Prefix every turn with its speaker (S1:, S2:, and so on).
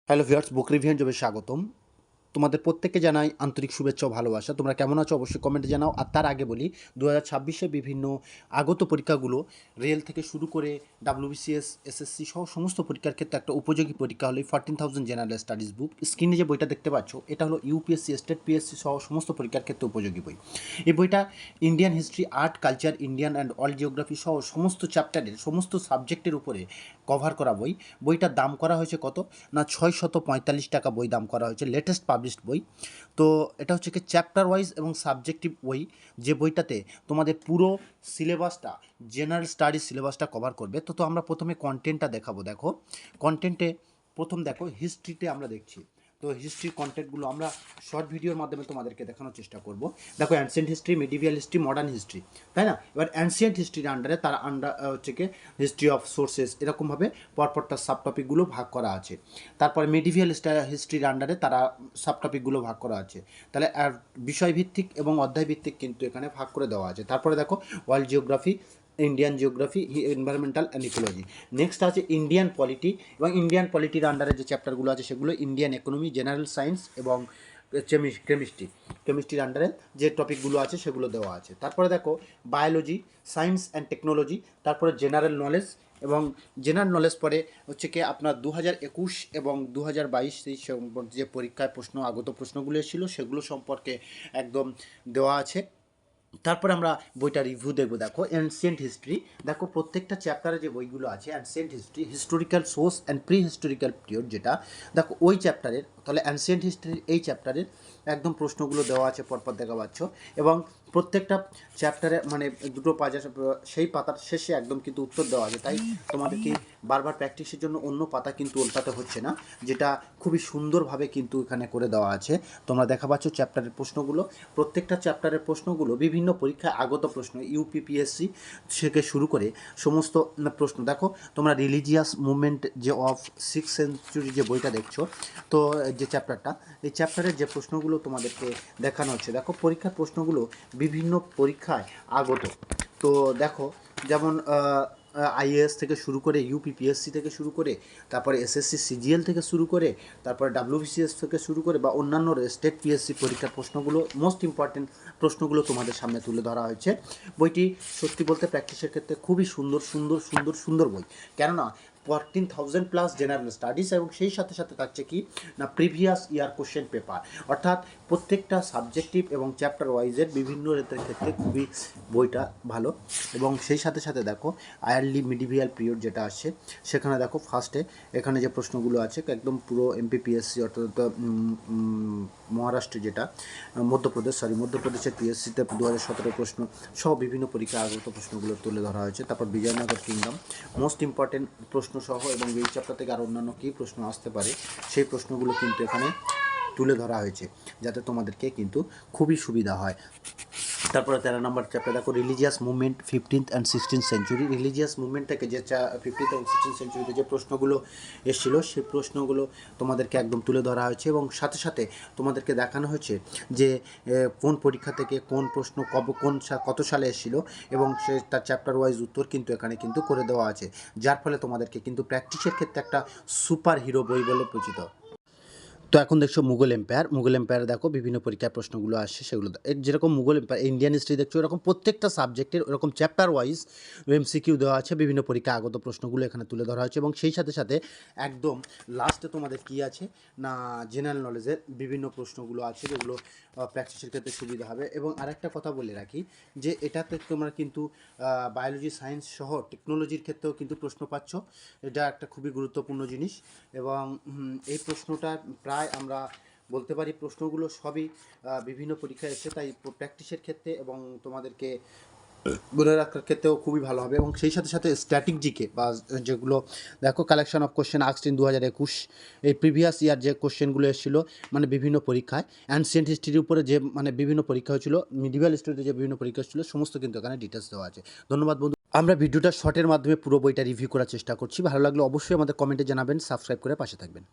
S1: Hello viewers, বুক review জবে স্বাগতম। তোমাদের প্রত্যেককে জানাই আন্তরিক শুভেচ্ছা ও ভালোবাসা। তোমরা কেমন আছো অবশ্যই কমেন্টে জানাও। আর তার আগে বলি 2026-এ বিভিন্ন আগত পরীক্ষাগুলো রেল থেকে শুরু করে WBCS, SSC সহ সমস্ত পরীক্ষার ক্ষেত্রে একটা উপযোগী পরীক্ষা হলো 14,000 জেনারেল স্টাডিজ বুক। স্ক্রিনে যে বইটা দেখতে পাচ্ছ এটা হলো ইউপিএসসি, স্টেট পিএসসি সহ সমস্ত পরীক্ষার ক্ষেত্রে উপযোগী বই। এই বইটা Indian history, art, culture, Indian and world geography সহ সমস্ত চ্যাপ্টারের সমস্ত সাবজেক্টের উপরে কভার করা বই। বইটার দাম করা হয়েছে কত না 645 টাকা বই দাম করা হয়েছে, লেটেস্ট পাবলিশড বই। তো এটা হচ্ছে কি চ্যাপ্টার ওয়াইজ এবং সাবজেক্টিভ বই, যে বইটাতে তোমাদের পুরো সিলেবাসটা, জেনারেল স্টাডিজ সিলেবাসটা কভার করবে। তো আমরা প্রথমে কন্টেন্টটা দেখাবো। দেখো কন্টেন্টে প্রথম দেখো হিস্ট্রিতে আমরা দেখছি। তো হিস্ট্রির কন্টেন্টগুলো আমরা শর্ট ভিডিওর মাধ্যমে তোমাদেরকে দেখানোর চেষ্টা করব। দেখো ancient history, medieval history, modern history, তাই না? এবার অ্যানসিয়েন্ট হিস্ট্রির আন্ডারে তার হচ্ছে কি হিস্ট্রি অফ সোর্সেস, এরকমভাবে পরপর তার সাব টপিকগুলো ভাগ করা আছে। তারপরে মিডিভিয়াল হিস্ট্রির আন্ডারে তারা সাব টপিকগুলো ভাগ করা আছে। তাহলে বিষয়ভিত্তিক এবং অধ্যায়ভিত্তিক কিন্তু এখানে ভাগ করে দেওয়া আছে। তারপরে দেখো world geography, Indian geography, environmental and ecology. Next আছে ইন্ডিয়ান পলিটি, এবং ইন্ডিয়ান পলিটির আন্ডারে যে চ্যাপ্টারগুলো আছে সেগুলো ইন্ডিয়ান ইকোনমি, জেনারেল সায়েন্স এবং কেমিস্ট্রির আন্ডারে যে টপিকগুলো আছে সেগুলো দেওয়া আছে। তারপরে দেখো বায়োলজি, সায়েন্স অ্যান্ড টেকনোলজি, তারপরে জেনারেল নলেজ, এবং জেনারেল নলেজ পরে হচ্ছে কি আপনার 2021 এবং 2022 সেই যে পরীক্ষায় আগত প্রশ্নগুলো এসেছিলো সেগুলো সম্পর্কে একদম দেওয়া আছে। তারপরে আমরা বইটা রিভিউ দেখবো। দেখো অ্যানসিয়েন্ট হিস্ট্রি, দেখো প্রত্যেকটা চ্যাপ্টারে যে বইগুলো আছে, ancient history, historical source and pre historical period, যেটা দেখো ওই চ্যাপ্টারের, তাহলে অ্যানসিয়েন্ট হিস্ট্রির এই চ্যাপ্টারের একদম প্রশ্নগুলো দেওয়া আছে পরপর দেখা পাচ্ছ। এবং প্রত্যেকটা চ্যাপ্টারে মানে দুটো পাতা, সেই পাতার শেষে একদম কিন্তু উত্তর দেওয়া আছে। তাই তোমাদেরকে বারবার প্র্যাকটিসের জন্য অন্য পাতা কিন্তু উল্টাতে হচ্ছে না, যেটা খুবই সুন্দরভাবে কিন্তু এখানে করে দেওয়া আছে। তোমরা দেখা পাচ্ছ চ্যাপ্টারের প্রশ্নগুলো, প্রত্যেকটা চ্যাপ্টারের প্রশ্নগুলো বিভিন্ন পরীক্ষায় আগত প্রশ্ন, ইউপিপিএসসি থেকে শুরু করে সমস্ত প্রশ্ন। দেখো তোমরা রিলিজিয়াস মুভমেন্ট যে অফ 6th সেঞ্চুরি যে বইটা দেখছো, তো যে চ্যাপ্টারটা, এই চ্যাপ্টারের যে প্রশ্নগুলো তোমাদেরকে দেখানো হচ্ছে, দেখো পরীক্ষার প্রশ্নগুলো বিভিন্ন পরীক্ষায় আগত। তো দেখো যেমন আইএএস থেকে শুরু করে, ইউপিপিএসসি থেকে শুরু করে, তারপরে এসএসসি সিজিএল থেকে শুরু করে, তারপরে ডাব্লিউবিসিএস থেকে শুরু করে বা অন্যান্য স্টেট পিএসসি পরীক্ষার প্রশ্নগুলো, মোস্ট ইম্পর্টেন্ট প্রশ্নগুলো তোমাদের সামনে তুলে ধরা হয়েছে। বইটি সত্যি বলতে প্র্যাকটিসের ক্ষেত্রে খুবই সুন্দর সুন্দর সুন্দর সুন্দর বই, কেননা 14,000+ জেনারেল স্টাডিজ, এবং সেই সাথে সাথে থাকছে কি না প্রিভিয়াস ইয়ার কোশ্চেন পেপার, অর্থাৎ প্রত্যেকটা সাবজেক্টিভ এবং চ্যাপ্টার ওয়াইজের বিভিন্ন ক্ষেত্রে খুবই বইটা ভালো। এবং সেই সাথে সাথে দেখো আয়ারলি মিডিভিয়াল পিরিয়ড যেটা আসছে, সেখানে দেখো ফার্স্টে এখানে যে প্রশ্নগুলো আছে একদম পুরো এমপিপিএসসি, অর্থাৎ মহারাষ্ট্রে যেটা মধ্যপ্রদেশের পিএসসিতে 2017 প্রশ্ন সহ বিভিন্ন পরীক্ষা আগত প্রশ্নগুলো তুলে ধরা হয়েছে। তারপর বিজয়নগর কিংডম, মোস্ট ইম্পর্টেন্ট প্রশ্ন সহ, এবং এই চ্যাপ্টার থেকে আর অন্যান্য কী প্রশ্ন আসতে পারে সেই প্রশ্নগুলো কিন্তু এখানে তুলে ধরা হয়েছে, যাতে তোমাদেরকে কিন্তু খুবই সুবিধা হয়। তারপরে 13 নম্বর চ্যাপ্টার দেখো religious movement 15th and 16th century. Religious movement থেকে যে 15th এবং 16th সেঞ্চুরিতে যে প্রশ্নগুলো এসেছিলো সেই প্রশ্নগুলো তোমাদেরকে একদম তুলে ধরা হয়েছে, এবং সাথে সাথে তোমাদেরকে দেখানো হয়েছে যে কোন পরীক্ষা থেকে কোন প্রশ্ন কত সালে এসেছিলো, এবং সে তার চ্যাপ্টার ওয়াইজ উত্তর কিন্তু এখানে কিন্তু করে দেওয়া আছে, যার ফলে তোমাদেরকে কিন্তু প্র্যাকটিসের ক্ষেত্রে একটা সুপার হিরো বই বলে পরিচিত। তো এখন দেখছো মুঘল এম্পায়ার দেখো বিভিন্ন পরীক্ষার প্রশ্নগুলো আসছে সেগুলো, যেরকম মুঘল এম্পায়ার, ইন্ডিয়ান হিস্ট্রি দেখছো, এরকম প্রত্যেকটা সাবজেক্টের ওরকম চ্যাপ্টার ওয়াইজ এমসিকিউ দেওয়া আছে, বিভিন্ন পরীক্ষা আগত প্রশ্নগুলো এখানে তুলে ধরা হয়েছে। এবং সেই সাথে সাথে একদম লাস্টে তোমাদের কী আছে না জেনারেল নলেজের বিভিন্ন প্রশ্নগুলো আছে, যেগুলো প্র্যাকটিসের ক্ষেত্রে সুবিধা হবে। এবং আরেকটা কথা বলে রাখি যে এটাতে তোমরা কিন্তু বায়োলজি, সায়েন্স সহ টেকনোলজির ক্ষেত্রেও কিন্তু প্রশ্ন পাচ্ছ, এটা একটা খুবই গুরুত্বপূর্ণ জিনিস। এবং এই প্রশ্নটা প্রায় আমরা বলতে পারি প্রশ্নগুলো সবই বিভিন্ন পরীক্ষায় এসে, তাই প্র্যাকটিসের ক্ষেত্রে এবং তোমাদেরকে মনে রাখার ক্ষেত্রেও খুবই ভালো হবে। এবং সেই সাথে সাথে স্ট্যাটিক জিকে বা যেগুলো দেখো collection of question asked in 2021, এই প্রিভিয়াস ইয়ার যে কোশ্চেনগুলো এসেছিলো মানে বিভিন্ন পরীক্ষায়, অ্যানসিয়েন্ট হিস্ট্রির উপরে যে মানে বিভিন্ন পরীক্ষা হয়েছিল, মিডিভাল হিস্ট্রিতে যে বিভিন্ন পরীক্ষা ছিল, সমস্ত কিন্তু এখানে ডিটেলস দেওয়া আছে। ধন্যবাদ বন্ধু। আমরা ভিডিওটা শর্টের মাধ্যমে পুরো বইটা রিভিউ করার চেষ্টা করছি। ভালো লাগলে অবশ্যই আমাদের কমেন্টে জানাবেন, সাবস্ক্রাইব করে পাশে থাকবেন।